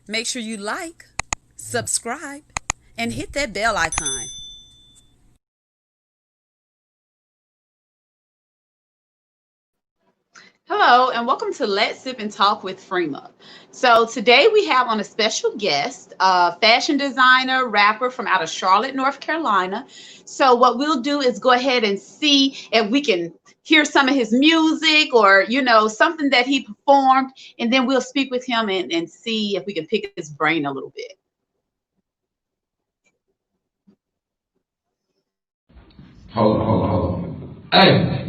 Make sure you like, subscribe, and hit that bell icon. Hello, and welcome to Let's Sip and Talk with Freema. So today we have on a special guest, a fashion designer, rapper from out of Charlotte, North Carolina. So what we'll do is go ahead and see if we can hear some of his music or, something that he performed, and then we'll speak with him and see if we can pick his brain a little bit. Hold on. Hey.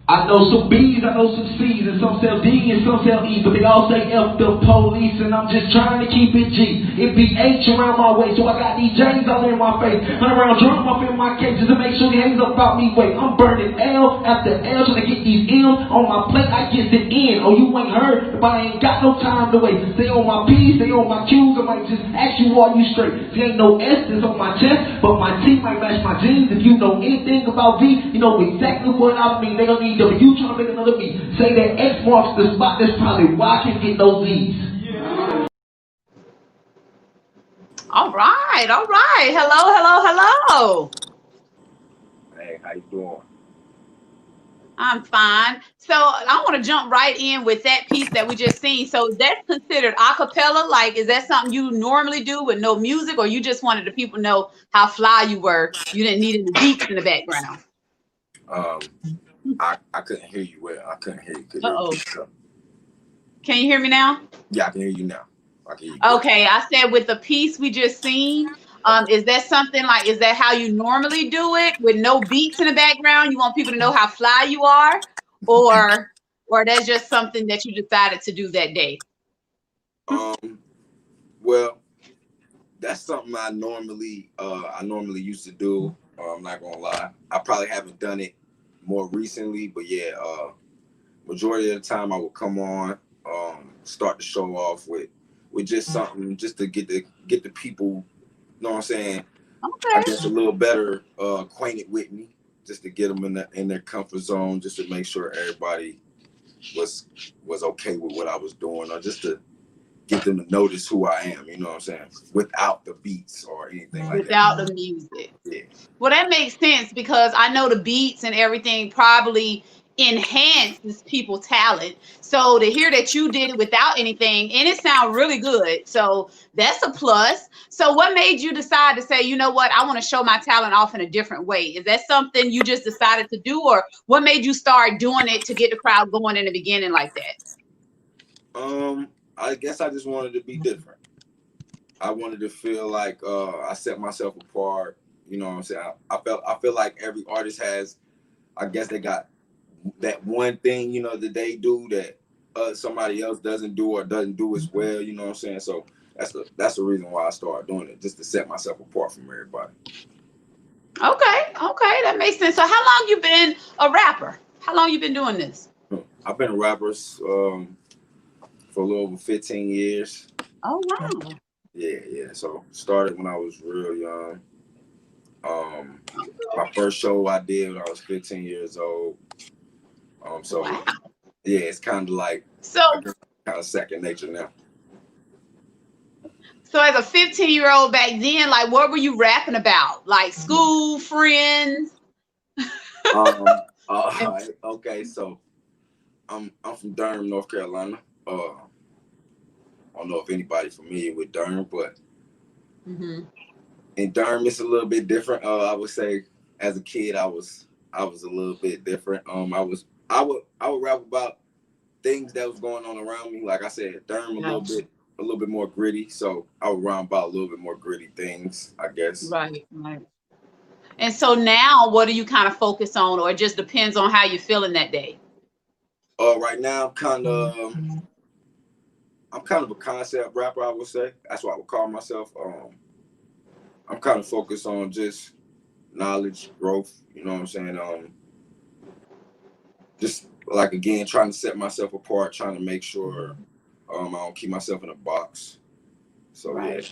I know some B's, I know some C's, and some sell D and some sell E, but they all say F the police, and I'm just trying to keep it G. It be H around my way, so I got these J's all in my face. Hunt around drunk up in my cages to make sure they hangs up about me. Wait, I'm burning L after L trying to get these M's on my plate. I get it in. Oh, you ain't heard, but I ain't got no time to wait. Stay on my P's, stay on my Q's. I might just ask you, are you straight? See, ain't no S that's on my chest, but my T might match my jeans. If you know anything about V, you know exactly what I mean. They don't need W trying to make another V. Say that X marks the spot. That's probably why I can't get those Z's. Yeah. All right. Hello. Hey, how you doing? I'm fine. So I want to jump right in with that piece that we just seen. So that's considered a cappella? Like, is that something you normally do with no music, or you just wanted the people to know how fly you were? You didn't need any beats in the background. I couldn't hear you well. I couldn't hear you. Can you hear me now? Yeah, I can hear you now. I can hear you. Okay, I said with the piece we just seen, is that something like, is that how you normally do it with no beats in the background? You want people to know how fly you are, or that's just something that you decided to do that day? Well, that's something I normally used to do. I'm not gonna lie. I probably haven't done it more recently, but yeah, majority of the time I would come on, start the show off with just something just to get the people, you know what I'm saying? Okay. I guess a little better acquainted with me, just to get them in their comfort zone, just to make sure everybody was okay with what I was doing, or just to get them to notice who I am, you know what I'm saying? Without the beats or anything like Without that. the music. Yeah. Well, that makes sense because I know the beats and everything probably enhances people's talent. So to hear that you did it without anything, and it sounds really good. So that's a plus. So what made you decide to say, you know what, I want to show my talent off in a different way? Is that something you just decided to do, or what made you start doing it to get the crowd going in the beginning like that? I guess I just wanted to be different. I wanted to feel like I set myself apart. You know what I'm saying? I feel like every artist has, I guess they got that one thing, that they do that somebody else doesn't do or doesn't do as well. You know what I'm saying? So that's the reason why I started doing it, just to set myself apart from everybody. Okay, that makes sense. So how long you been a rapper? How long you been doing this? I've been a rapper for a little over 15 years. Oh, wow. Yeah. So started when I was real young. My first show I did when I was 15 years old. So wow. Yeah, it's kind of like kind of second nature now. So as a 15-year-old back then, like, what were you rapping about? Like school, friends? Okay, so I'm from Durham, North Carolina. I don't know if anybody's familiar with Durham, but in Durham it's a little bit different. I would say as a kid I was a little bit different. I would rap about things that was going on around me. Like I said, Durham a little bit a little bit more gritty. So I would rhyme about a little bit more gritty things, I guess. Right, right. And so now, what do you kind of focus on, or it just depends on how you're feeling that day? Right now, I'm kind of a concept rapper, I would say. That's what I would call myself. I'm kind of focused on just knowledge, growth. You know what I'm saying? Just like again, trying to set myself apart, trying to make sure I don't keep myself in a box. So Right.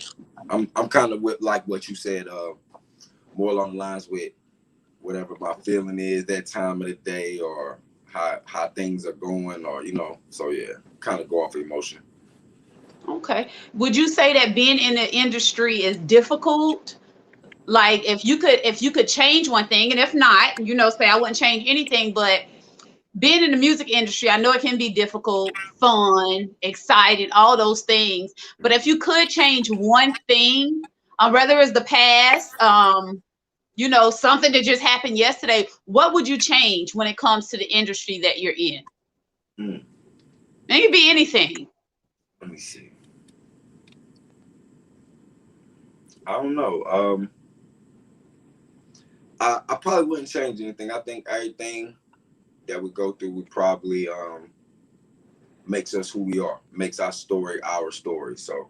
yeah, I'm kind of with like what you said, more along the lines with whatever my feeling is that time of the day, or how things are going, or So yeah, kind of go off emotion. Okay. Would you say that being in the industry is difficult? Like if you could change one thing, and if not, say I wouldn't change anything, but being in the music industry, I know it can be difficult, fun, exciting, all those things. But if you could change one thing, whether it's the past, something that just happened yesterday, what would you change when it comes to the industry that you're in? Hmm. It could be anything. Let me see. I don't know. I probably wouldn't change anything. I think everything that we go through would probably makes us who we are, makes our story our story. So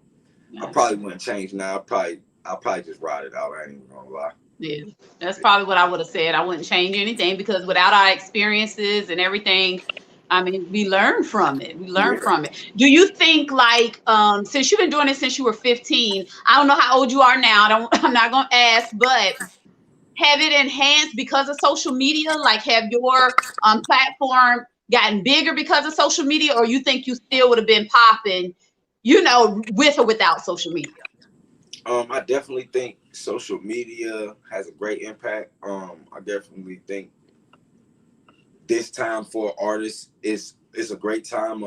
I probably wouldn't change now. I'll probably just ride it out. I ain't even gonna lie. Yeah, that's probably what I would have said. I wouldn't change anything because without our experiences and everything, I mean, we learn from it. We learn Yeah. from it. Do you think like since you've been doing it since you were 15, I don't know how old you are now. I'm not gonna ask, but have it enhanced because of social media? Like have your platform gotten bigger because of social media, or you think you still would have been popping, with or without social media? I definitely think social media has a great impact. I definitely think this time for artists is a great time.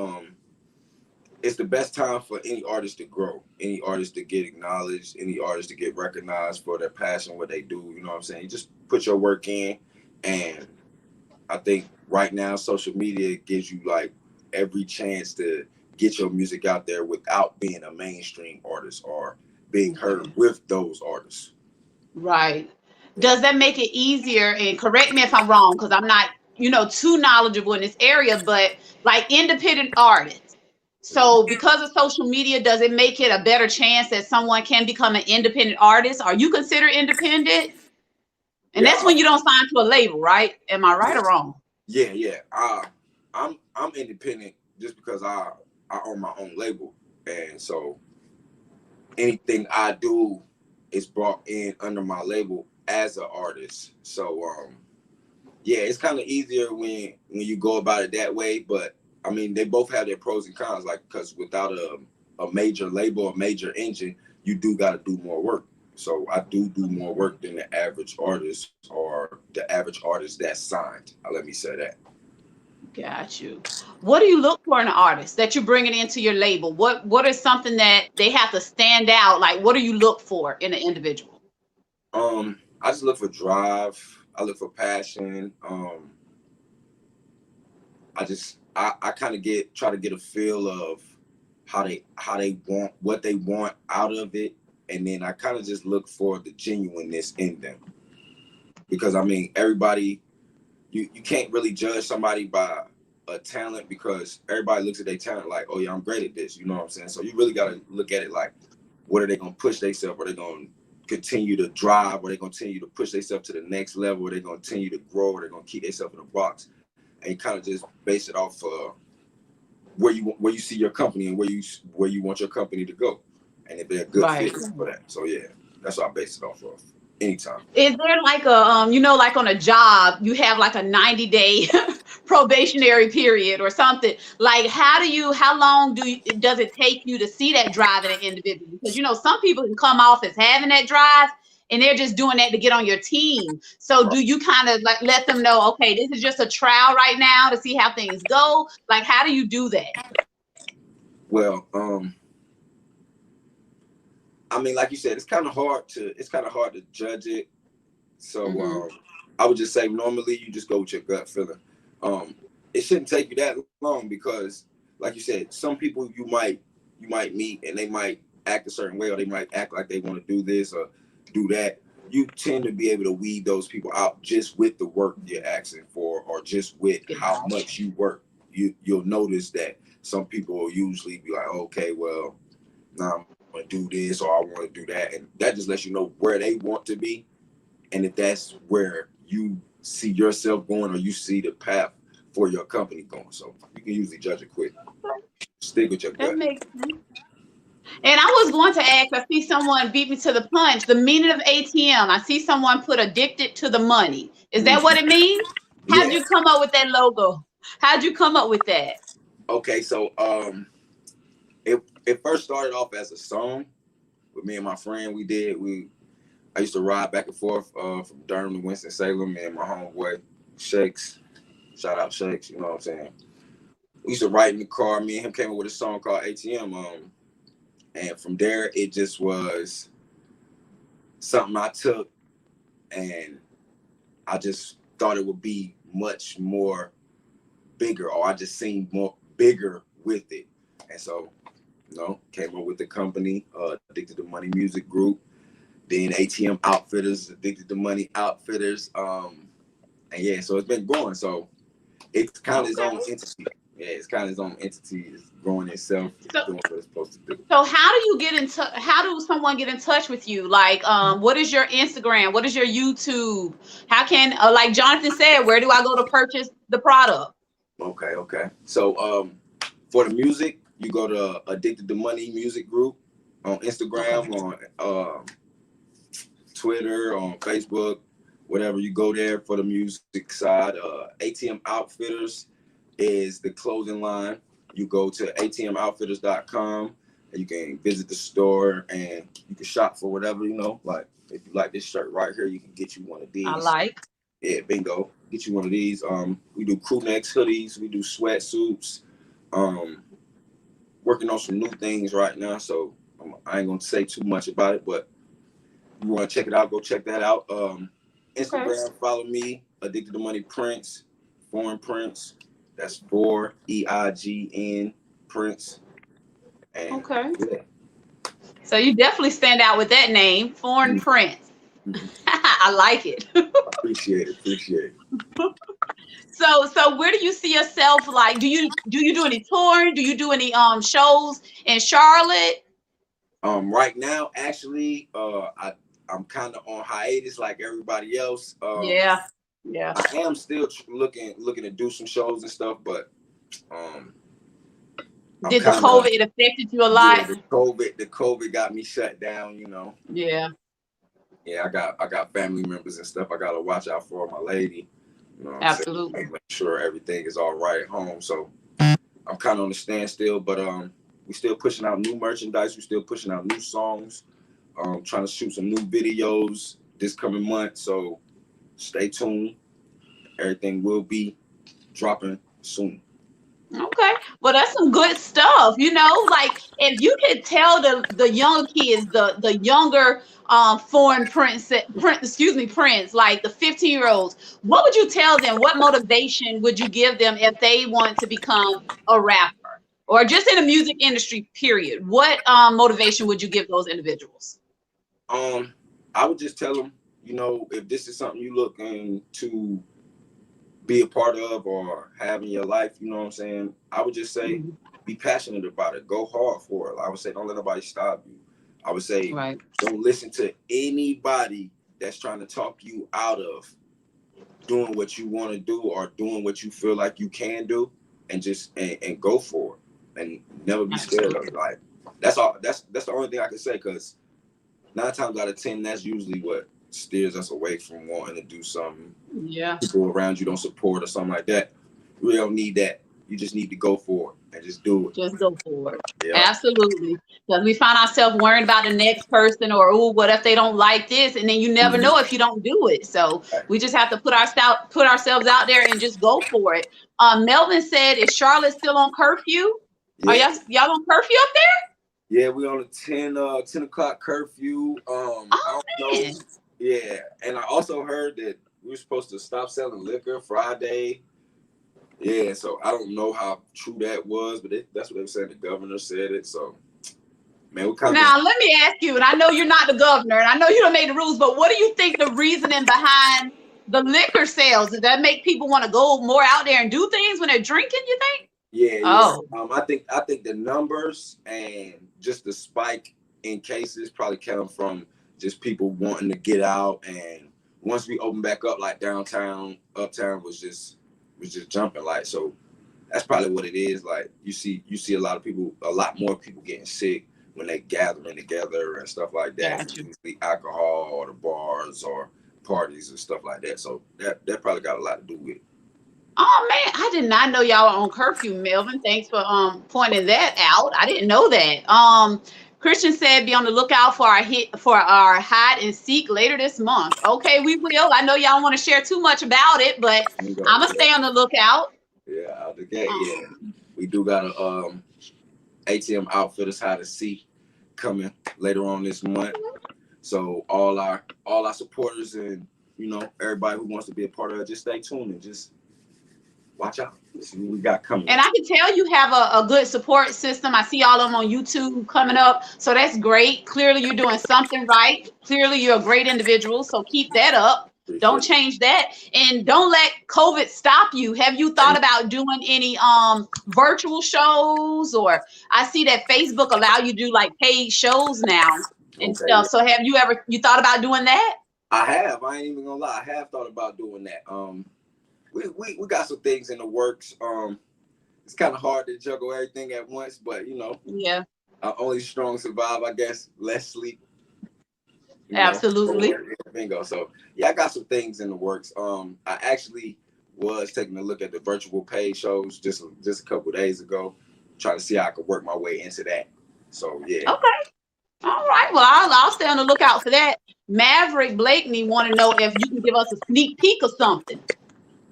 It's the best time for any artist to grow, any artist to get acknowledged, any artist to get recognized for their passion, what they do. You know what I'm saying? You just put your work in, and I think right now social media gives you like every chance to get your music out there without being a mainstream artist or being heard with those artists. Right. Does that make it easier? And correct me if I'm wrong, because I'm not, too knowledgeable in this area, but like independent artists. So because of social media, does it make it a better chance that someone can become an independent artist? Are you considered independent? And that's Yeah, when you don't sign to a label, right? Am I right or wrong? yeah. I'm independent just because I own my own label, and so anything I do is brought in under my label as an artist. So yeah, it's kind of easier when you go about it that way. But I mean, they both have their pros and cons. Like because without a major label, a major engine, you do got to do more work. So I do more work than the average artist or the average artist that's signed. Let me say that. Got you. What do you look for in an artist that you're bringing into your label? What is something that they have to stand out? Like, what do you look for in an individual? I just look for drive. I look for passion. I kind of try to get a feel of how they want what they want out of it, and then I kind of just look for the genuineness in them, because I mean everybody, you can't really judge somebody by a talent, because everybody looks at their talent like, oh yeah, I'm great at this, you know what I'm saying? So you really got to look at it like, what are they going to push themselves? Are they going to continue to drive? Are they going to continue to push themselves to the next level? Are they going to continue to grow? Are they going to keep themselves in a box? And kind of just base it off where you see your company and where you want your company to go, and if they're a good Right. fit for that. So yeah, that's what I base it off of. Anytime. Is there like a like on a job, you have like a 90-day probationary period or something? Like how long does it take you to see that drive in an individual? Because some people can come off as having that drive and they're just doing that to get on your team. So do you kind of like let them know, okay, this is just a trial right now to see how things go? Like how do you do that? Well, I mean, like you said, it's kind of hard to judge it. So Hmm. I would just say normally you just go with your gut feeling. It shouldn't take you that long, because, like you said, some people you might you might meet and they might act a certain way, or they might act like they want to do this or do that. You tend to be able to weed those people out just with the work you're asking for, or just with how much you work. You'll notice that some people will usually be like, okay, well, now I'm gonna do this or I want to do that, and that just lets you know where they want to be, and if that's where you see yourself going, or you see the path for your company going. So you can usually judge it quick. Stick with your gut. That makes sense. And I was going to ask, I see someone beat me to the punch. The meaning of ATM. I see someone put addicted to the money. Is that what it means? How'd you come up with that logo? How'd you come up with that? Okay, so it first started off as a song with me and my friend. I used to ride back and forth from Durham to Winston-Salem, and my homeboy Shakes. Shout out Shakes, you know what I'm saying? We used to ride in the car. Me and him came up with a song called ATM. And from there, it just was something I took, and I just thought it would be much more bigger, or I just seemed more bigger with it. And so, came up with the company, Addicted to Money Music Group, then ATM Outfitters, Addicted to Money Outfitters. And yeah, so it's been growing. So it's kind of its own entity. Yeah, it's kind of its own entity. It's growing itself, doing what it's supposed to do. So how do you get in touch? How do someone get in touch with you? Like, what is your Instagram? What is your YouTube? How can, like Jonathan said, where do I go to purchase the product? Okay. So for the music, you go to Addicted to Money Music Group on Instagram, on Twitter, on Facebook, whatever. You go there for the music side. ATM Outfitters is the clothing line. You go to atmoutfitters.com and you can visit the store and you can shop for whatever, like if you like this shirt right here, you can get you one of these. I like. Yeah, bingo. Get you one of these. We do crew necks, hoodies, we do sweatsuits. Working on some new things right now, so I ain't gonna say too much about it, but if you want to check it out, go check that out. Instagram, follow me, Addicted to Money Prince, Foreign Prince. That's 4eignr Prince. And, yeah. So you definitely stand out with that name, Foreign Prince. I like it. Appreciate it. So where do you see yourself? Like, do you do any touring? Do you do any shows in Charlotte? Right now, actually, I'm kind of on hiatus like everybody else. Yeah. I am still looking to do some shows and stuff, but did the COVID affected you a lot? Yeah, the COVID got me shut down, Yeah. Yeah, I got family members and stuff I gotta watch out for, my lady. Absolutely. Make sure everything is all right at home. So I'm kind of on the standstill, but we still pushing out new merchandise. We still pushing out new songs. Trying to shoot some new videos this coming month. So stay tuned. Everything will be dropping soon. Okay, well, that's some good stuff. Like if you could tell the young kids, the younger foreign prince, like the 15-year-olds, what would you tell them? What motivation would you give them if they want to become a rapper or just in the music industry, period? What motivation would you give those individuals? I would just tell them, if this is something you looking to be a part of or have in your life, you know what I'm saying? I would just say, be passionate about it. Go hard for it. I would say, don't let nobody stop you. I would say, don't listen to anybody that's trying to talk you out of doing what you want to do or doing what you feel like you can do, and just and go for it and never be scared of it. Like that's all. That's the only thing I can say, because 9 times out of 10, that's usually what steers us away from wanting to do something. Yeah. People around you don't support or something like that. You really don't need that. You just need to go for it and just do it. Just go for it. Yeah. Absolutely. Because we find ourselves worrying about the next person, or what if they don't like this? And then you never know if you don't do it. So we just have to put ourselves out there and just go for it. Melvin said, is Charlotte still on curfew? Yeah. Are y'all on curfew up there? Yeah, we're on a 10 o'clock curfew. I don't know. Yeah, and I also heard that we were supposed to stop selling liquor Friday. Yeah, so I don't know how true that was, but that's what they were saying. The governor said it, so Man, what kind Now, let me ask you, and I know you're not the governor, and I know you don't make the rules, but what do you think the reasoning behind the liquor sales? Does that make people want to go more out there and do things when they're drinking, you think? Yeah. Oh. I think the numbers and just the spike in cases probably come from just people wanting to get out, and once we open back up, like downtown, uptown was just jumping, like, so that's probably what it is. Like you see a lot more people getting sick when they gathering together and stuff like that. Gotcha. Usually alcohol or the bars or parties and stuff like that. So that probably got a lot to do with it. Oh man, I did not know y'all were on curfew, Melvin. Thanks for pointing that out. I didn't know that. Christian said be on the lookout for our hide and seek later this month. Okay, we will. I know y'all don't want to share too much about it, but I'm gonna stay on the lookout. Yeah, out the gate. Yeah, we do got a ATM Outfitters hide and seek coming later on this month. So all our supporters and everybody who wants to be a part of it, just stay tuned and just watch out. See what we got coming. And I can tell you have a good support system. I see all of them on YouTube coming up. So that's great. Clearly you're doing something right. Clearly you're a great individual. So keep that up. Don't change that. And don't let COVID stop you. Have you thought about doing any virtual shows? Or I see that Facebook allow you to do like paid shows now and stuff. So have you thought about doing that? I have. I ain't even gonna lie. I have thought about doing that. We got some things in the works. It's kind of hard to juggle everything at once, but yeah, only strong survive, I guess. Less sleep. Absolutely. Bingo. So yeah, I got some things in the works. I actually was taking a look at the virtual paid shows just a couple of days ago, trying to see how I could work my way into that. So yeah. Okay. All right. Well, I'll stay on the lookout for that. Maverick Blakeney want to know if you can give us a sneak peek or something.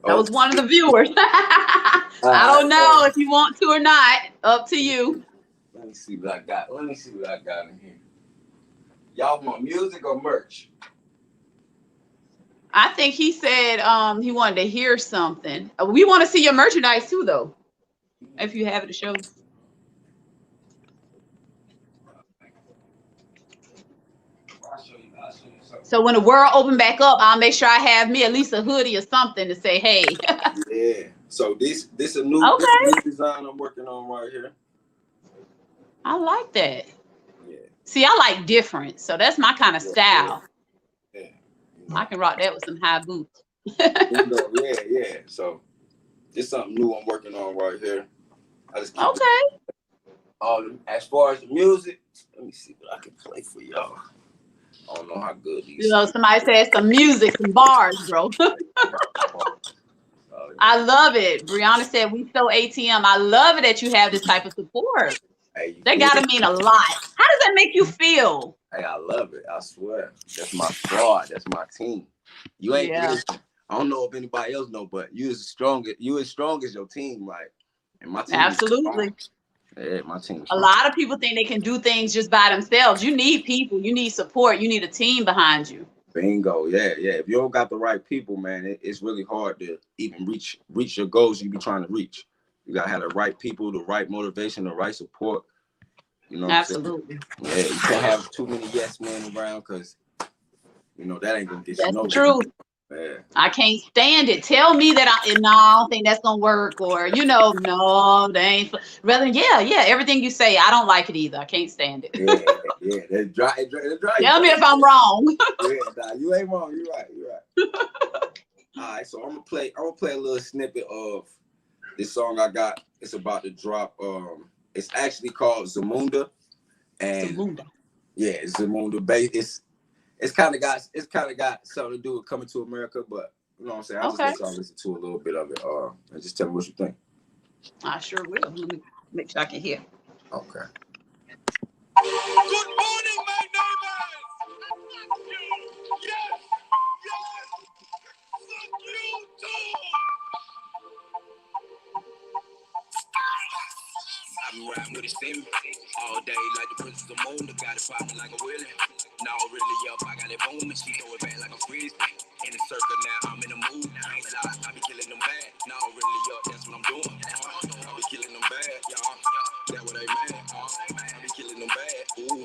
That was one of the viewers. I don't know if you want to or not. Up to you. Let me see what I got. In here. Y'all want music or merch? I think he said he wanted to hear something. We want to see your merchandise too, though, if you have it to show. So when the world open back up, I'll make sure I have me at least a hoodie or something to say, hey. Yeah. So this a new design I'm working on right here. I like that. Yeah. See, I like different, so that's my kind of style. Yeah. I can rock that with some high boots. Yeah. So this something new I'm working on right here. I just keep as far as the music, let me see what I can play for y'all. I don't know how good these. Somebody said some music, some bars, bro. I love it. Brianna said we so ATM. I love it that you have this type of support. Hey, that gotta mean a lot. How does that make you feel? Hey, I love it. I swear. That's my squad. That's my team. You ain't. I don't know if anybody else know, but you as strong as your team, like. And my team. Absolutely. Yeah, my team. A lot of people think they can do things just by themselves. You need people. You need support. You need a team behind you. Bingo. Yeah. If you don't got the right people, man, it's really hard to even reach your goals you be trying to reach. You gotta have the right people, the right motivation, the right support. Absolutely. Yeah, you can't have too many yes men around because that ain't gonna get you nowhere. That's true. Yeah. I can't stand it. Tell me that I don't think that's gonna work, or no, they ain't. Rather, yeah, everything you say, I don't like it either. I can't stand it. Yeah, it dry. Tell me if I'm wrong. Yeah, you ain't wrong. You're right. All right, so I'm gonna play a little snippet of this song I got. It's about to drop. It's actually called Zamunda, and Zamunda. Yeah, it's Zamunda. It's kind of got something to do with Coming to America, but you know what I'm saying. I'll just let y'all listen to a little bit of it, and just tell me what you think. I sure will. Let me make sure I can hear. Okay. Good morning, my neighbors. Yes. Fuck you too. I'm riding with a semi all day like the princess of moon. Got it popping like a willy. Now really up, I got it booming. She throw it back like a frisbee. In the circle now, I'm in the mood. I ain't lie, I be killing them bad. Now really up, that's what I'm doing. I be killing them bad, y'all. That what I mad. I be killing them bad. Ooh,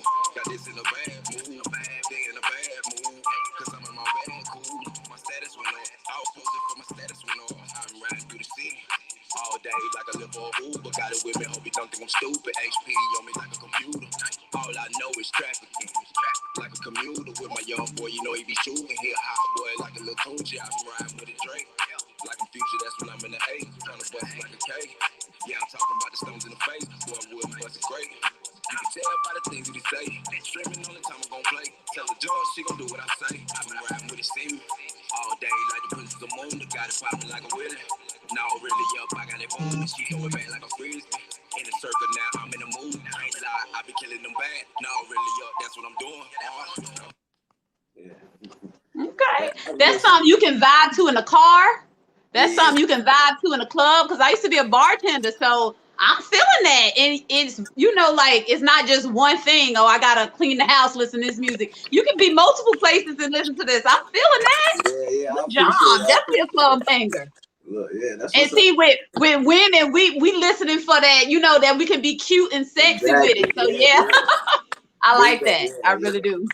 or Uber. Got it with me, hope you don't think I'm stupid. HP on me like a computer. All I know is trafficking. Like a commuter with my young boy, you know he be shooting. He a hot boy like a little Tunchi. I be riding with a Drake. Like a future, that's when I'm in the A. Trying to bust it like a K. Yeah, I'm talking about the stones in the face. Boy, I wouldn't bust it great. You can tell by the things that he say. Streaming on the time I'm gon' play. Tell the George she gon' do what I say. I been riding with it, see me. All day like the princess of the moon. The got it popping like a willy. Now really up, I got it boom. She throw it back like a frisbee. In the circle now, I'm in the mood. I ain't lie, I be killing them bad. Now really up, that's what I'm doing. Okay, that's something you can vibe to in the car. That's something you can vibe to in the club. Because I used to be a bartender, so I'm feeling that. And it's, you know, like, it's not just one thing. Oh, I gotta clean the house, listen to this music. You can be multiple places and listen to this. I'm feeling that. Yeah, Good job. Definitely a club banger. Look, yeah, that's and see, with women, we listening for that, you know, that we can be cute and sexy with it. So yeah. I like that. Yeah, I really do.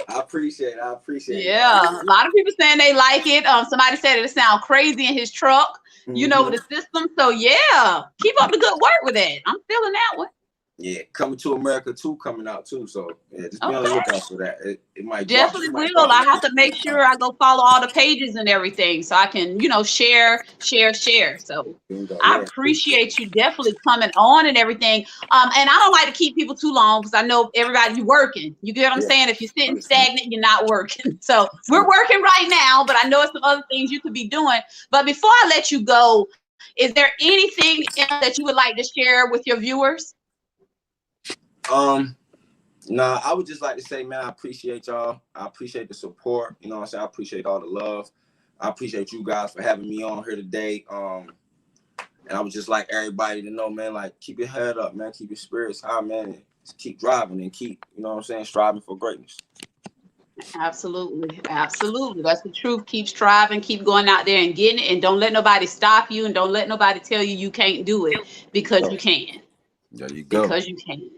I appreciate it. Yeah, a lot of people saying they like it. Somebody said it sound crazy in his truck, you know, with the system. So yeah, keep up the good work with that. I'm feeling that one. Yeah, Coming to America 2 coming out too. So yeah, just be on the lookout for that. It might definitely will. I have to make sure I go follow all the pages and everything so I can, you know, share. So I appreciate you definitely coming on and everything. And I don't like to keep people too long because I know everybody, you working. You get what I'm saying? If you're sitting stagnant, you're not working. So we're working right now, but I know it's some other things you could be doing. But before I let you go, is there anything else that you would like to share with your viewers? Nah, I would just like to say, man, I appreciate y'all. I appreciate the support. You know what I'm saying? I appreciate all the love. I appreciate you guys for having me on here today. And I would just like everybody to know, man, like, keep your head up, man. Keep your spirits high, man. And just keep driving and keep, you know what I'm saying, striving for greatness. Absolutely. That's the truth. Keep striving, keep going out there and getting it, and don't let nobody stop you, and don't let nobody tell you you can't do it, because you can. There you go. Because you can.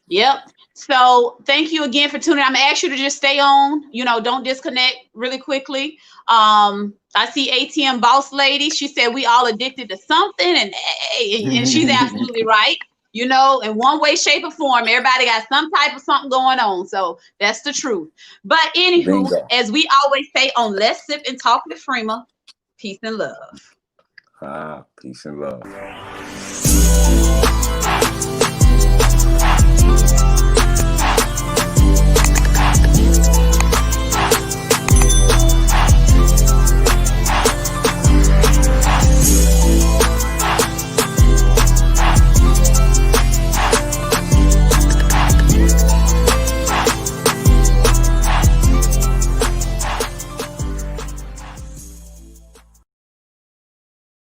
Yep. So thank you again for tuning in. I'm gonna ask you to just stay on, you know, don't disconnect really quickly. I see ATM Boss Lady. She said we all addicted to something, and she's absolutely right. You know, in one way, shape, or form, everybody got some type of something going on. So that's the truth. But anywho, as we always say on Let's Sip and Talk with Freema, peace and love. Peace and love.